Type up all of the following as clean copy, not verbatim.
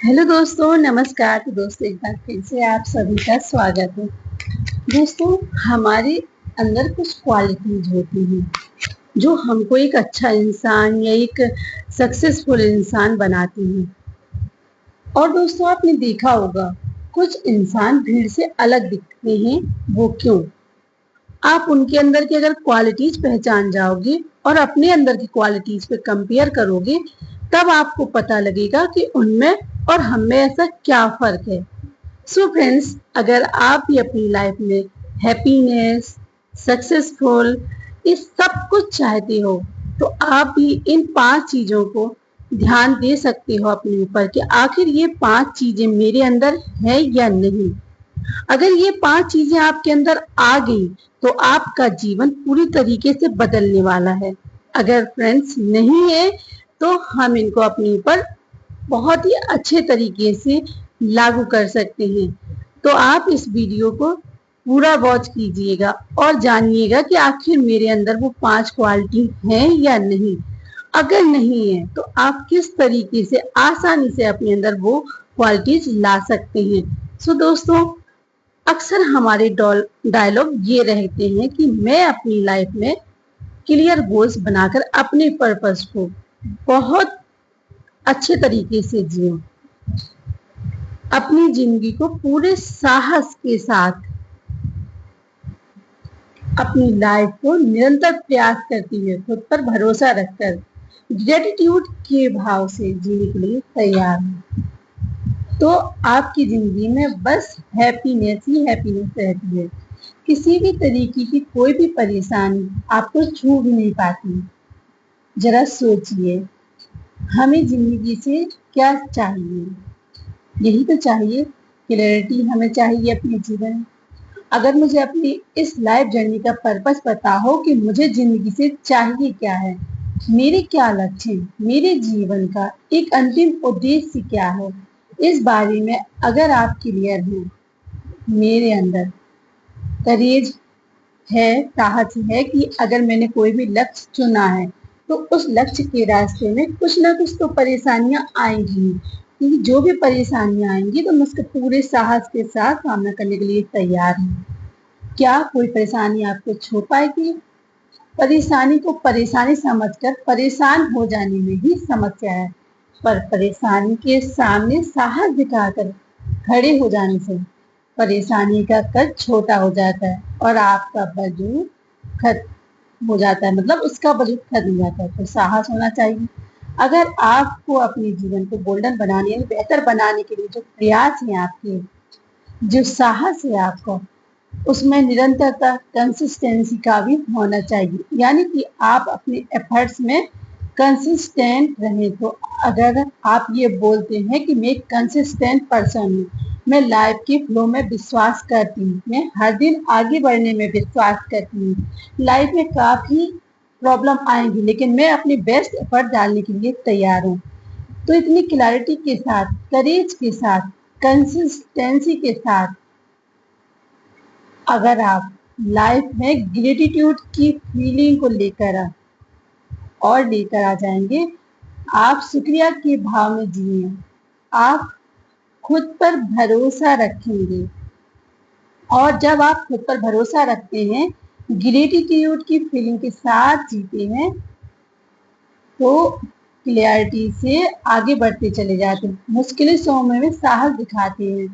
Hello दोस्तों, नमस्कार। तो दोस्तों एक बार फिर से आप सभी का स्वागत है। दोस्तों, हमारे अंदर कुछ क्वालिटीज होती हैं जो हमको एक अच्छा इंसान या एक सक्सेसफुल इंसान बनाती हैं। और दोस्तों, आपने देखा होगा कुछ इंसान भीड़ से अलग दिखते हैं। वो क्यों? आप उनके अंदर की अगर क्वालिटीज पहचान जाओगे और अपने अंदर की क्वालिटीज पे कंपेयर करोगे, तब आपको पता लगेगा कि उनमें और हम में ऐसा क्या फर्क है। सो फ्रेंड्स, अगर आप भी अपनी लाइफ में हैप्पीनेस, सक्सेसफुल, ये सब कुछ चाहते हो, तो आप भी इन 5 चीजों को ध्यान दे सकते हो अपने ऊपर कि आखिर ये 5 चीजें मेरे अंदर है या नहीं। अगर ये 5 चीजें आपके अंदर आ गई तो आपका जीवन पूरी तरीके से बदलने वाला है। अगर फ्रेंड्स नहीं है तो हम इनको अपने ऊपर बहुत ही अच्छे तरीके से लागू कर सकते हैं। तो आप इस वीडियो को पूरा वॉच कीजिएगा और जानिएगा कि आखिर मेरे अंदर वो 5 क्वालिटी हैं या नहीं। अगर नहीं है तो आप किस तरीके से आसानी से अपने अंदर वो क्वालिटीज ला सकते हैं। सो दोस्तों, अक्सर हमारे डायलॉग ये रहते हैं कि मैं अपनी लाइफ में क्लियर गोल्स बनाकर अपने पर्पस को बहुत अच्छे तरीके से जियो, अपनी जिंदगी को पूरे साहस के साथ, अपनी लाइफ को निरंतर प्रयास करती हुए, खुद पर भरोसा रखकर, ग्रेटिट्यूड के भाव से जीने के लिए तैयार हूँ। तो आपकी जिंदगी में बस हैप्पीनेस ही हैप्पीनेस रहती है। किसी भी तरीके की कोई भी परेशानी आपको छू भी नहीं पाती। जरा सोचिए, हमें जिंदगी से क्या चाहिए? यही तो चाहिए, क्लैरिटी हमें चाहिए अपने जीवन। अगर मुझे अपनी इस लाइफ जर्नी का पर्पस पता हो कि मुझे जिंदगी से चाहिए क्या है, मेरे क्या लक्ष्य हैं, मेरे जीवन का एक अंतिम उद्देश्य क्या है, इस बारे में अगर आप क्लियर हैं, मेरे अंदर करेज है, साहस है कि अगर मैंने कोई भी लक्ष्य चुना है तो उस लक्ष्य के रास्ते में कुछ ना कुछ तो परेशानियां आएंगी। क्योंकि जो भी परेशानियां आएंगी तो मैं उसके पूरे साहस के साथ सामना करने के लिए तैयार हूँ। क्या कोई परेशानी आपको छू पाएगी? परेशानी को परेशानी समझकर परेशान हो जाने में ही समस्या है, पर परेशानी के सामने साहस दिखाकर खड़े हो जाने से परेशानी का कद छोटा हो जाता है और आपका वजूद खत्म हो जाता है, मतलब उसका वजूद खत्म हो जाता है। तो साहस होना चाहिए। अगर आपको अपने जीवन को गोल्डन बनाने यानी बेहतर बनाने के लिए जो प्रयास है आपके, जो साहस है आपका, उसमें निरंतरता, कंसिस्टेंसी का भी होना चाहिए। यानी कि आप अपने एफर्ट्स में कंसिस्टेंट रहें। तो अगर आप ये बोलते हैं कि मैं एक कंसिस्टेंट पर्सन हूँ, मैं लाइफ के फ्लो में विश्वास करती हूँ, मैं हर दिन आगे बढ़ने में विश्वास करती हूँ, लाइफ में काफी प्रॉब्लम आएंगी लेकिन मैं अपनी बेस्ट एफर्ट डालने के लिए तैयार हूँ। तो इतनी क्लैरिटी के साथ, करेज के साथ, कंसिस्टेंसी के साथ अगर आप लाइफ में ग्रेटिट्यूड की फीलिंग को लेकर आ जाएंगे, आप शुक्रिया के भाव में जिए, आप खुद पर भरोसा रखेंगे। और जब आप खुद पर भरोसा रखते हैं, ग्रेटिट्यूड की फीलिंग के साथ जीते हैं, तो क्लियरिटी से आगे बढ़ते चले जाते हैं, मुश्किल समय में साहस दिखाते हैं,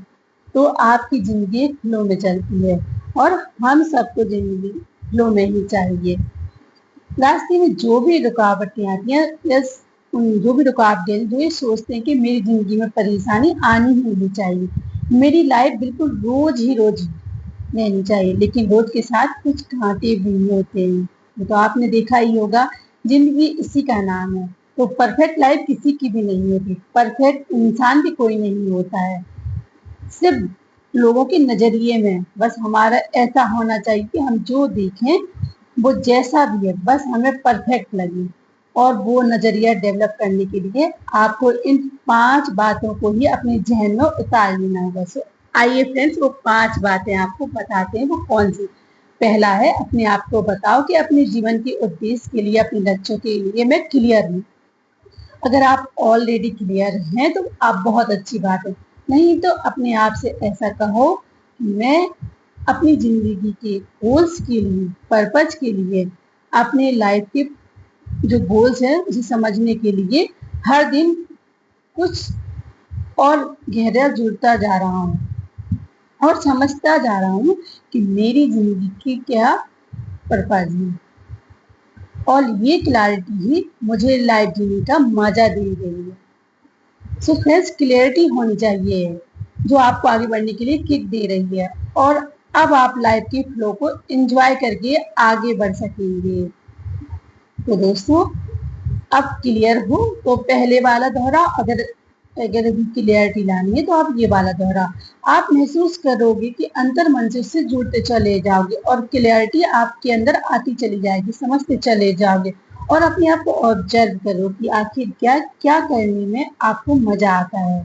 तो आपकी जिंदगी फ्लो में चलती है। और हम सबको जिंदगी फ्लो में ही चाहिए। रास्ते में जो भी रुकावटें आती हैं या जो भी रुकावटें, जो ये सोचते हैं कि मेरी जिंदगी में परेशानी आनी ही नहीं चाहिए, मेरी लाइफ बिल्कुल रोज ही रोज रहनी चाहिए, लेकिन रोज के साथ कुछ कांटे भी होते हैं। ये तो आपने देखा ही होगा, जिंदगी इसी का नाम है। तो परफेक्ट लाइफ किसी की भी नहीं होती, परफेक्ट इंसान भी कोई नहीं होता है, सिर्फ लोगों के नजरिए में। बस हमारा ऐसा होना चाहिए कि हम जो देखें वो जैसा भी है, बस हमें परफेक्ट लगे। और वो नजरिया डेवलप करने के लिए आपको इन 5 बातों को ही अपने जहन में उतार लेना होगा। सो आइए फ्रेंड्स, वो 5 बातें आपको बताते हैं, वो कौन सी। पहला है, अपने आप को बताओ कि अपने जीवन के उद्देश्य के लिए, अपने लक्ष्यों के लिए मैं क्लियर हूँ। अगर आप ऑलरेडी क्लियर हैं तो आप बहुत अच्छी बात है, नहीं तो अपने आप से ऐसा कहो कि मैं अपनी जिंदगी के गोल्स के लिए, पर्पज के लिए, अपने लाइफ के जो गोल्स है उसे समझने के लिए हर दिन कुछ और गहरा जुड़ता जा रहा हूँ और समझता जा रहा हूँ कि मेरी जिंदगी की क्या पर्पज है। और ये क्लैरिटी ही मुझे लाइफ जीने का मजा दे रही है। सो फ्रेंड्स, क्लियरिटी होनी चाहिए जो आपको आगे बढ़ने के लिए किक दे रही है, और अब आप लाइफ के फ्लो को एंजॉय करके आगे बढ़ सकेंगे। तो दोस्तों, अब क्लियर हो तो पहले वाला दोहरा, अगर अगर भी क्लियरिटी लानी है तो आप ये वाला दोहरा। आप महसूस करोगे कि अंतर मन से उससे जुड़ते चले जाओगे और क्लियरिटी आपके अंदर आती चली जाएगी, समझते चले जाओगे और अपने आप को ऑब्जर्व करो कि आखिर क्या क्या करने में आपको मजा आता है,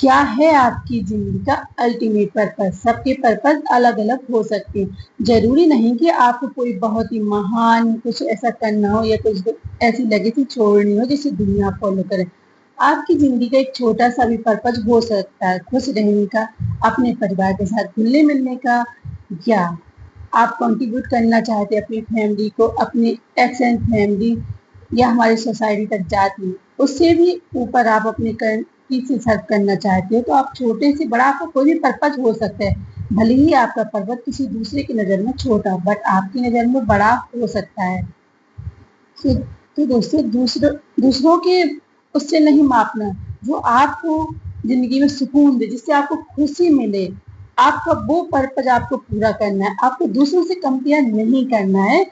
क्या है आपकी जिंदगी का अल्टीमेट पर्पस। सबके पर्पस अलग अलग हो सकते हैं, जरूरी नहीं कि आपको कोई बहुत ही महान कुछ ऐसा करना हो या कुछ ऐसी लेगेसी छोड़नी हो जिसे दुनिया फॉलो करे। आपकी जिंदगी का एक छोटा सा भी पर्पस हो सकता है, खुश रहने का, अपने परिवार के साथ घुलने मिलने का, या आप कंट्रीब्यूट करना चाहते हैं अपनी फैमिली को, अपनी एक्सटेंड फैमिली या हमारी सोसाइटी तक जाती है, उससे भी ऊपर आप अपने किसी सर्व करना चाहते हो। तो आप छोटे से बड़ा, आपका कोई भी पर्पज हो सकता है, भले ही आपका पर्पज किसी दूसरे की नज़र में छोटा बट आपकी नज़र में बड़ा हो सकता है। तो, तो दोस्तों, दूसरों के उससे नहीं मापना, जो आपको जिंदगी में सुकून दे, जिससे आपको खुशी मिले, आपका वो पर्पज आपको पूरा करना है। आपको दूसरों से कंपेयर नहीं करना है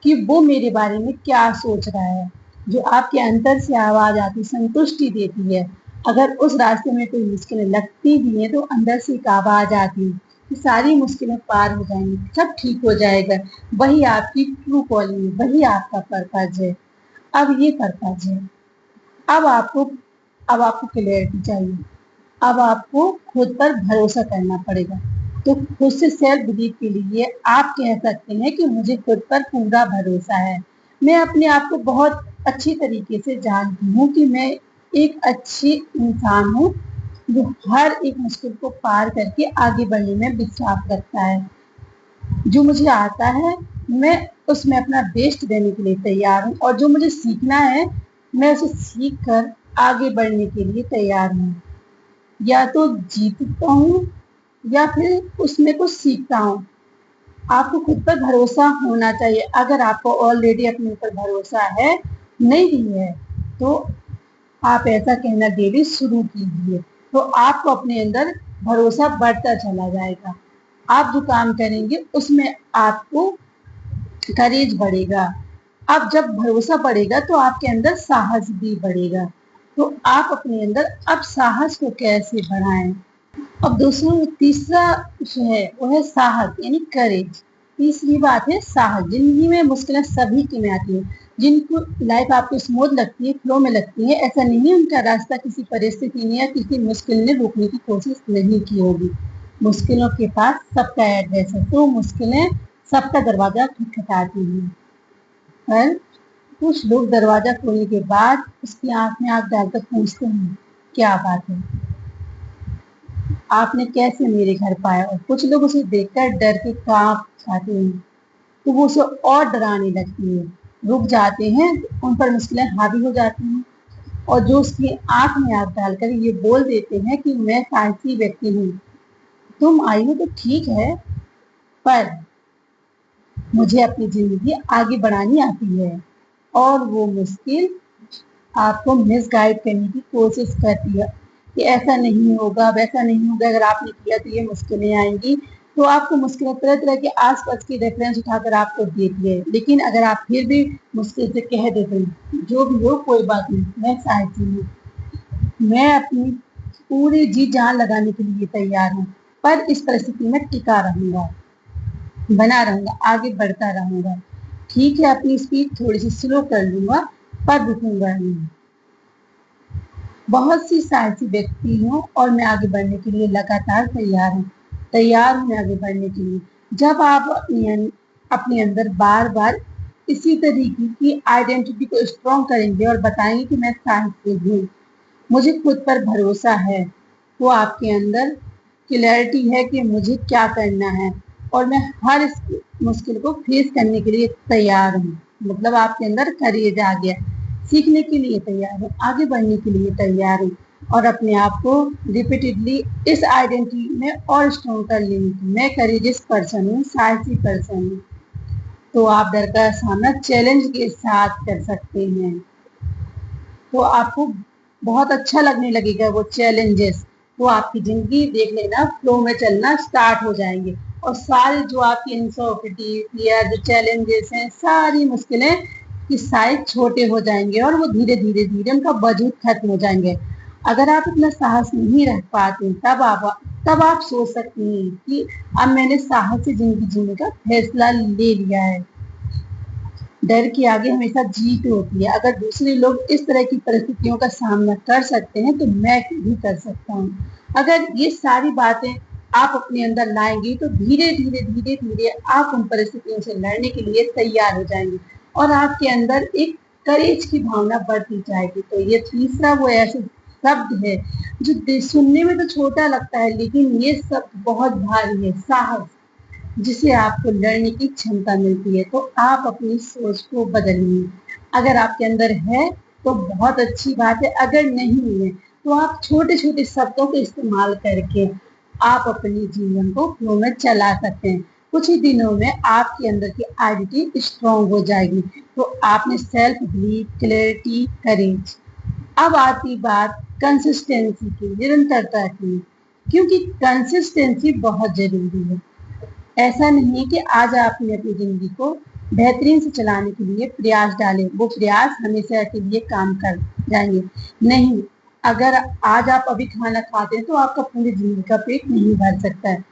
कि वो मेरे बारे में क्या सोच रहा है। जो आपके अंदर से आवाज आती, संतुष्टि देती है, अगर उस रास्ते में कोई मुश्किलें लगती भी है तो अंदर से एक आवाज आती है कि सारी मुश्किलें पार हो जाएंगी, सब ठीक हो जाएगा, वही आपकी ट्रू कॉलिंग है, वही आपका पर्पज है। अब ये पर्पज है। अब आपको अब आपको क्लियरिटी चाहिए। अब आपको खुद पर भरोसा करना पड़ेगा। तो खुद से सेल्फ बिलीव के लिए आप कह सकते हैं कि मुझे खुद पर पूरा भरोसा है। मैं अपने आप को बहुत अच्छी तरीके से जानती हूँ कि मैं एक अच्छी इंसान हूँ जो हर एक मुश्किल को पार करके आगे बढ़ने में विश्वास रखता है। जो मुझे आता है मैं उसमें अपना बेस्ट देने के लिए तैयार हूँ, और जो मुझे सीखना है मैं उसे सीख कर आगे बढ़ने के लिए तैयार हूँ। या तो जीतता हूँ या फिर उसमें कुछ सीखता हूँ। आपको खुद पर भरोसा होना चाहिए। अगर आपको ऑलरेडी अपने ऊपर भरोसा है, नहीं भी है, तो आप ऐसा कहना डेली शुरू कीजिए, तो आपको अपने अंदर भरोसा बढ़ता चला जाएगा। आप जो काम करेंगे उसमें आपको करेज बढ़ेगा। अब जब भरोसा बढ़ेगा तो आपके अंदर साहस भी बढ़ेगा। तो आप अपने अंदर अब साहस को कैसे बढ़ाएं। अब दोस्तों, तीसरा जो है वो है साहस, यानी करेज। तीसरी बात है साहस। जिंदगी में मुश्किलें सभी की में आती है। जिनको लाइफ आपको स्मूथ लगती है, फ्लो में लगती है, ऐसा नहीं है उनका रास्ता किसी परिस्थिति ने या किसी मुश्किल ने रोकने की कोशिश नहीं की होगी। मुश्किलों के पास सबका एड्रेस है, तो मुश्किलें सबका दरवाजा खटखटाती हैं। पर कुछ लोग दरवाजा खोलने के बाद उसकी आंख में आंख डालकर पूछते हैं, क्या बात है, आपने कैसे मेरे घर पाया। और कुछ लोग उसे देखकर डर के कांप जाते हैं, तो वो उसे और डराने लगती है, रुक जाते हैं, उन पर मुश्किलें हावी हो जाती हैं। और जो उसकी आंख में आंख डालकर ये बोल देते हैं कि मैं साहसी व्यक्ति हूँ, तुम आई हो तो ठीक है, पर मुझे अपनी जिंदगी आगे बढ़ानी आती है। और वो मुश्किल आपको मिसगाइड करने की कोशिश करती है कि ऐसा नहीं होगा, वैसा नहीं होगा, अगर आपने किया तो ये मुश्किलें आएंगी। तो आपको मुश्किलें तरह तरह के आसपास की रेफरेंस उठाकर आपको देती है। लेकिन अगर आप फिर भी मुश्किल से कह देते हैं जो भी हो कोई बात नहीं, मैं चाहती हूँ, मैं अपनी पूरी जी जान लगाने के लिए तैयार हूँ, पर इस परिस्थिति में टिका रहूंगा, बना रहूंगा, आगे बढ़ता रहूंगा। ठीक है, अपनी स्पीड थोड़ी सी स्लो कर लूंगा पर रुकूंगा नहीं। बहुत सी साहसी व्यक्ति हूँ और मैं आगे बढ़ने के लिए लगातार तैयार हूँ मैं आगे बढ़ने के लिए। जब आप अपने अंदर बार बार इसी तरीके की आइडेंटिटी को स्ट्रॉन्ग करेंगे और बताएंगे कि मैं साहित्य हूँ, मुझे खुद पर भरोसा है, तो आपके अंदर क्लैरिटी है कि मुझे क्या करना है और मैं हर इस मुश्किल को फेस करने के लिए तैयार हूँ। मतलब आपके अंदर करेज आ गया, सीखने के लिए तैयार हूँ, आगे बढ़ने के लिए तैयार हूँ और अपने आप को रिपीटेडली इस आइडेंटिटी में और स्ट्रॉन्ग कर लेंगे। मैं करेजियस पर्सन हूँ, साहसी पर्सन हूँ। तो आप डर का सामना चैलेंज के साथ कर सकते हैं। तो आपको बहुत अच्छा लगने लगेगा वो चैलेंजेस। तो आपकी जिंदगी देख लेना फ्लो में चलना स्टार्ट हो जाएंगे और सारी जो आपकी इनसिक्योरिटी या जो चैलेंजेस हैं, सारी मुश्किलें की साइज छोटे हो जाएंगे और वो धीरे धीरे धीरे उनका वजूद खत्म हो जाएंगे। अगर आप इतना साहस नहीं रख पाते तब आप सोच सकती हैं कि अब मैंने साहस से जिंदगी जीने का फैसला ले लिया है। डर के आगे हमेशा जीत होती है। अगर दूसरे लोग इस तरह की परिस्थितियों का सामना कर सकते हैं तो मैं भी कर सकता हूँ। अगर ये सारी बातें आप अपने अंदर लाएंगे तो धीरे धीरे धीरे धीरे आप उन परिस्थितियों से लड़ने के लिए तैयार हो जाएंगे और आपके अंदर एक करेज की भावना बढ़ती जाएगी। तो ये तीसरा वो ऐसे शब्द है जो सुनने में तो छोटा लगता है, लेकिन ये शब्द बहुत भारी है, साहस, जिसे आपको लड़ने की क्षमता मिलती है। तो आप अपनी सोच को बदलिए। अगर आपके अंदर है तो बहुत अच्छी बात है, अगर नहीं है तो आप छोटे छोटे शब्दों का इस्तेमाल करके आप अपने जीवन को फ्लो में चला सकते हैं। कुछ ही दिनों में आपके अंदर की आइडेंटिटी स्ट्रॉन्ग हो जाएगी। तो आपने सेल्फ बिलीव, क्लैरिटी, करेज। अब आती बात कंसिस्टेंसी की, निरंतरता की, क्योंकि कंसिस्टेंसी बहुत जरूरी है। ऐसा नहीं है कि आज आपने अपनी जिंदगी को बेहतरीन से चलाने के लिए प्रयास डाले, वो प्रयास हमेशा के लिए काम कर जाएंगे। नहीं, अगर आज आप अभी खाना खाते हैं तो आपका पूरी जिंदगी का पेट नहीं भर सकता है।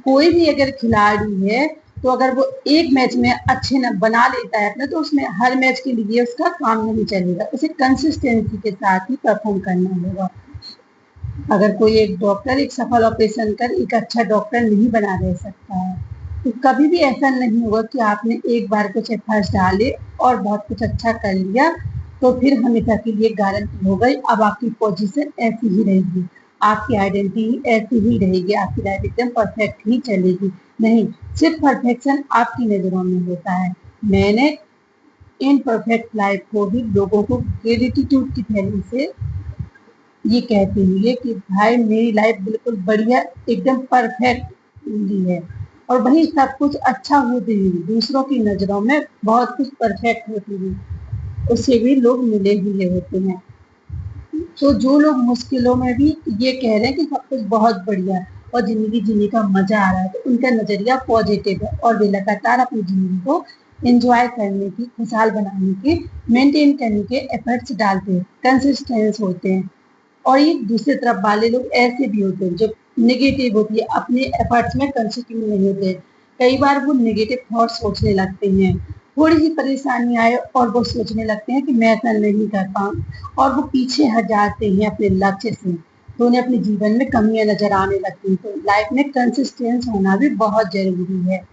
कोई भी अगर खिलाड़ी है तो अगर वो एक मैच में अच्छे न बना लेता है अपना, तो उसमें हर मैच के लिए उसका काम नहीं चलेगा, उसे कंसिस्टेंसी के साथ ही परफॉर्म करना होगा। अगर कोई एक डॉक्टर एक सफल ऑपरेशन कर एक अच्छा डॉक्टर नहीं बना रह सकता है, तो कभी भी ऐसा नहीं होगा कि आपने एक बार कुछ एफर्ट्स डाले और बहुत कुछ अच्छा कर लिया तो फिर हमेशा के लिए गारंटी हो गई, अब आपकी पोजीशन ऐसी ही रहेगी, आपकी आइडेंटिटी ऐसी ही रहेगी, आपकी लाइफ एकदम परफेक्ट ही चलेगी। नहीं, सिर्फ परफेक्शन आपकी नजरों में होता है। मैंने इन परफेक्ट लाइफ को भी लोगों को ग्रेटिट्यूड की थैली से ये कहते हुए कि भाई मेरी लाइफ बिल्कुल बढ़िया, एकदम परफेक्ट हुई है और वही सब कुछ अच्छा होते हुए दूसरों की नजरों में बहुत कुछ परफेक्ट होती हुई उससे भी लोग मिले हुए होते हैं। तो जो लोग मुश्किलों में भी ये कह रहे हैं कि सब कुछ बहुत बढ़िया है और जिंदगी जीने का मजा आ रहा है, तो उनका नजरिया पॉजिटिव है और वे लगातार अपनी जिंदगी को एंजॉय करने की, खुशहाल बनाने के, मेंटेन करने के एफर्ट्स डालते हैं, कंसिस्टेंस होते हैं। और ये दूसरी तरफ वाले लोग ऐसे भी होते हैं जो नेगेटिव होती है, अपने एफर्ट्स में कंसिस्टेंट नहीं होते। कई बार वो नेगेटिव थॉट सोचने लगते हैं, थोड़ी सी परेशानी आए और वो सोचने लगते हैं कि मैं ऐसा नहीं कर पाऊँ और वो पीछे हट जाते हैं अपने लक्ष्य से, तो उन्हें अपने जीवन में कमियां नजर आने लगती हैं। तो लाइफ में कंसिस्टेंस होना भी बहुत जरूरी है।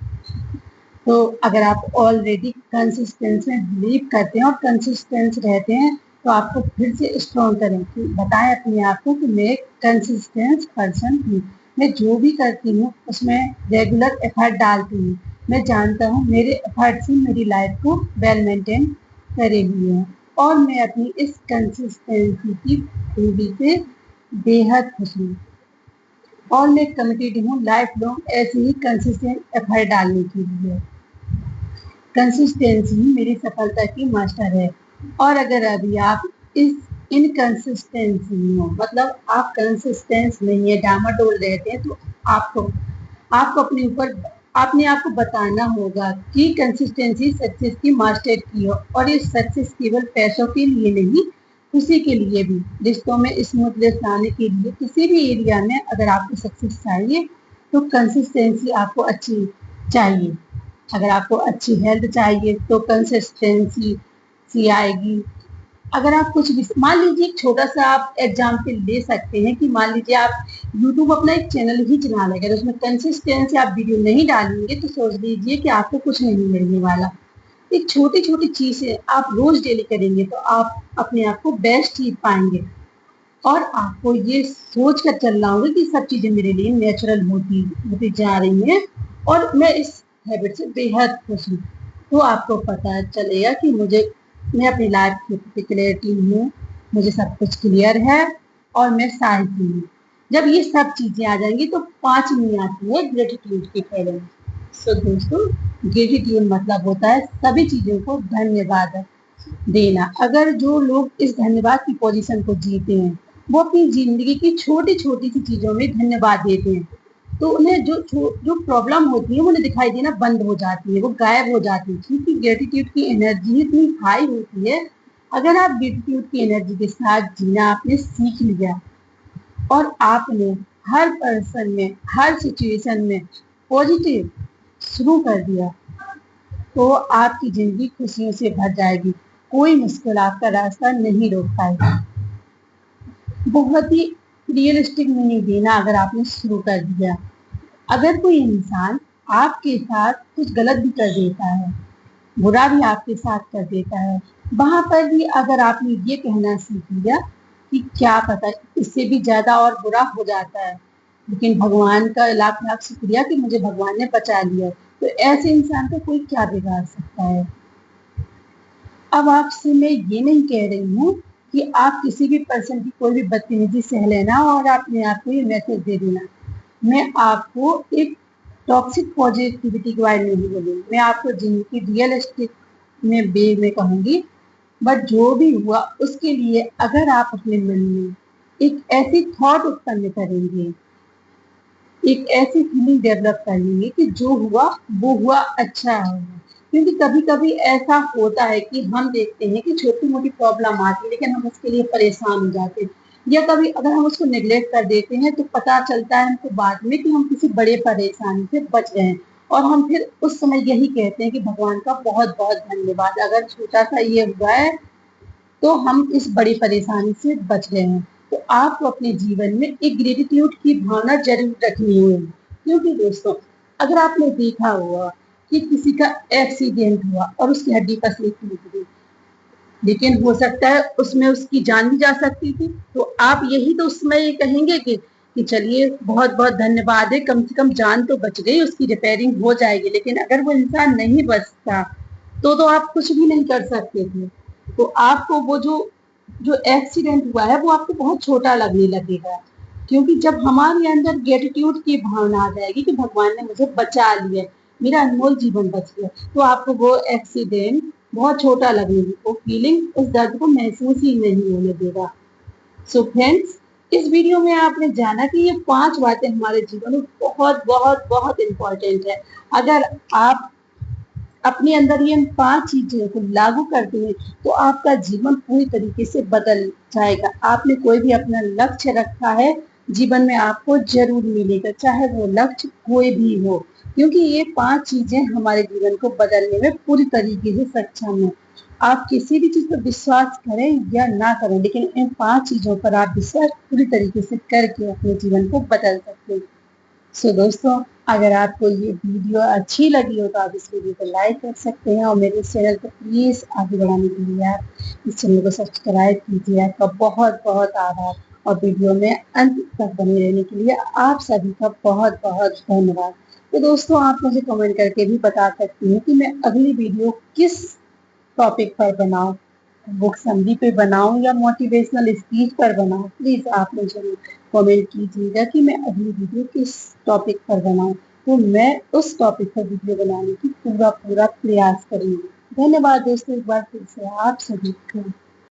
तो अगर आप ऑलरेडी कंसिस्टेंस में बिलीव करते हैं और कंसिस्टेंस रहते हैं तो आपको फिर से स्ट्रॉन्ग करें कि बताएं अपने आप को कि मैं एक कंसिस्टेंस पर्सन हूँ, मैं जो भी करती हूँ उसमें रेगुलर एफर्ट डालती हूँ, मैं जानता हूँ मेरे एफर्ट से मेरी लाइफ को वेल मेंटेन करे हुए हैं और मैं अपनी इस कंसिस्टेंसी की खूबी से बेहद खुश हूँ और मैं कमिटेड हूँ लाइफ लॉन्ग ऐसे ही कंसिस्टेंट एफर्ट डालने के लिए। कंसिस्टेंसी मेरी सफलता की मास्टर है। और अगर अभी आप इस इनकंसिस्टेंसी में हो, मतलब आप कंसिस्टेंस नहीं है, डामाडोल रहते हैं, तो आपको आपको अपने ऊपर अपने आप को बताना होगा कि कंसिस्टेंसी सक्सेस की मास्टर की हो और ये सक्सेस केवल पैसों के लिए नहीं, खुशी के लिए भी, रिश्तों में स्मूथनेस लाने के लिए, किसी भी एरिया में अगर आपको सक्सेस चाहिए तो कंसिस्टेंसी आपको अच्छी चाहिए। अगर आपको अच्छी हेल्थ चाहिए तो कंसिस्टेंसी सी आएगी। अगर आप कुछ भी मान लीजिए, एक छोटा सा आप एग्जाम्पल ले सकते हैं कि मान लीजिए आप यूट्यूब अपना एक चैनल ही चला रहे हैं, अगर उसमें कंसिस्टेंसी आप वीडियो नहीं डालेंगे तो सोच लीजिए कि आपको कुछ नहीं मिलने वाला। एक छोटी छोटी चीजें आप रोज डेली करेंगे तो आप अपने आप को बेस्ट ही पाएंगे। और आपको ये सोच कर चलना होगा कि सब चीजें मेरे लिए नेचुरल होती होती जा रही हैं और मैं इस हैबिट से बेहद खुश हूँ। तो आपको पता चलेगा कि मैं अपनी लाइफ की प्रति क्लियरिटी हूँ, मुझे सब कुछ क्लियर है और मैं साहित्य हूँ। जब ये सब चीजें आ जाएंगी तो पांचवी आती है ग्रेटिट्यूड की फीलिंग। सो दोस्तों, ग्रेटिट्यूड मतलब होता है सभी चीजों को धन्यवाद देना। अगर जो लोग इस धन्यवाद की पोजीशन को जीते हैं वो अपनी जिंदगी की छोटी छोटी सी चीजों में धन्यवाद देते हैं, तो उन्हें जो प्रॉब्लम होती है वो उन्हें दिखाई देना बंद हो जाती है, वो गायब हो जाती है, क्योंकि ग्रेटिट्यूड की एनर्जी इतनी हाई होती है। अगर आप ग्रेटिट्यूड की एनर्जी के साथ जीना आपने सीख लिया और आपने हर पर्सन में हर सिचुएशन में पॉजिटिव शुरू कर दिया तो आपकी जिंदगी खुशियों से भर जाएगी। कोई मुश्किल आपका रास्ता नहीं रोक पाएगी। बहुत ही रियलिस्टिक मीनिंग देना अगर आपने शुरू कर दिया। अगर कोई इंसान आपके साथ कुछ गलत भी कर देता है, बुरा भी आपके साथ कर देता है, वहां पर भी अगर आपने ये कहना सीख लिया कि क्या पता इससे भी ज्यादा और बुरा हो जाता है, लेकिन भगवान का लाख लाख शुक्रिया कि मुझे भगवान ने बचा लिया, तो ऐसे इंसान को कोई क्या बिगाड़ सकता है। अब आपसे मैं ये नहीं कह रही हूँ कि आप किसी भी पर्सन की कोई भी बदतमीजी सह लेना और अपने आप को ये मैसेज दे देना। मैं आपको एक टॉक्सिक पॉजिटिविटी के बारे में नहीं बोलूंगी, मैं आपको जिंदगी रियलिस्टिक में वे में कहूंगी। बट जो भी हुआ उसके लिए अगर आप अपने मन में एक ऐसी थॉट उत्पन्न करेंगे, एक ऐसी फीलिंग डेवलप कर लेंगे कि जो हुआ वो हुआ अच्छा होगा। क्योंकि कभी कभी ऐसा होता है कि हम देखते हैं कि छोटी मोटी प्रॉब्लम आती है लेकिन हम उसके लिए परेशान हो जाते हैं, या कभी अगर हम उसको नेग्लेक्ट कर देते हैं तो पता चलता है हमको बाद में कि हम किसी बड़े परेशानी से बच गए हैं, और हम फिर उस समय यही कहते हैं कि भगवान का बहुत बहुत धन्यवाद, अगर छोटा सा ये हुआ है तो हम इस बड़ी परेशानी से बच गए हैं। तो आपको अपने जीवन में एक ग्रेटिट्यूड की भावना जरूर रखनी होगी। क्योंकि दोस्तों, अगर आपने देखा हुआ कि किसी का एक्सीडेंट हुआ और उसकी हड्डी पसली टूट गई, लेकिन हो सकता है उसमें उसकी जान भी जा सकती थी, तो आप यही तो उस समय कहेंगे कि चलिए बहुत बहुत धन्यवाद है, कम से कम जान तो बच गई, उसकी रिपेयरिंग हो जाएगी। लेकिन अगर वो इंसान नहीं बचता तो आप कुछ भी नहीं कर सकते थे। तो आपको वो जो जो एक्सीडेंट हुआ है वो आपको बहुत छोटा लगने लगेगा, क्योंकि जब हमारे अंदर ग्रेटिट्यूड की भावना आ जाएगी कि भगवान ने मुझे बचा लिया, मेरा अनमोल जीवन बच गया, तो आपको वो एक्सीडेंट बहुत छोटा लगेगी, वो फीलिंग उस दर्द को महसूस ही नहीं होने देगा। सो फ्रेंड्स, इस वीडियो में आपने जाना कि ये 5 बातें हमारे जीवन में बहुत बहुत बहुत इंपॉर्टेंट है। अगर आप अपने अंदर ये 5 चीजों को लागू करते हैं तो आपका जीवन पूरी तरीके से बदल जाएगा। आपने कोई भी अपना लक्ष्य रखा है, जीवन में आपको जरूर मिलेगा, चाहे वो लक्ष्य कोई भी हो, क्योंकि ये 5 चीजें हमारे जीवन को बदलने में पूरी तरीके से सक्षम है। आप किसी भी चीज पर विश्वास करें या ना करें, लेकिन इन 5 चीजों पर आप विश्वास पूरी तरीके से करके अपने जीवन को बदल सकते हैं। सो दोस्तों, अगर आपको ये वीडियो अच्छी लगी हो तो आप इस वीडियो को लाइक कर सकते हैं, और मेरे चैनल को प्लीज़ आगे बढ़ाने के लिए आप इस चैनल को सब्सक्राइब कीजिए। आपका बहुत बहुत आभार, और वीडियो में अंत तक बने रहने के लिए आप सभी का बहुत बहुत धन्यवाद। तो दोस्तों, आप मुझे कमेंट करके भी बता सकती हैं कि मैं अगली वीडियो किस टॉपिक पर बनाऊं, बुक समरी पे बनाऊं या मोटिवेशनल स्पीच पर बनाऊं। प्लीज आप मुझे कमेंट कीजिएगा कि मैं अगली वीडियो किस टॉपिक पर बनाऊं, तो मैं उस टॉपिक पर वीडियो बनाने की पूरा पूरा प्रयास करूंगी। धन्यवाद दोस्तों, एक बार फिर से आप सभी को।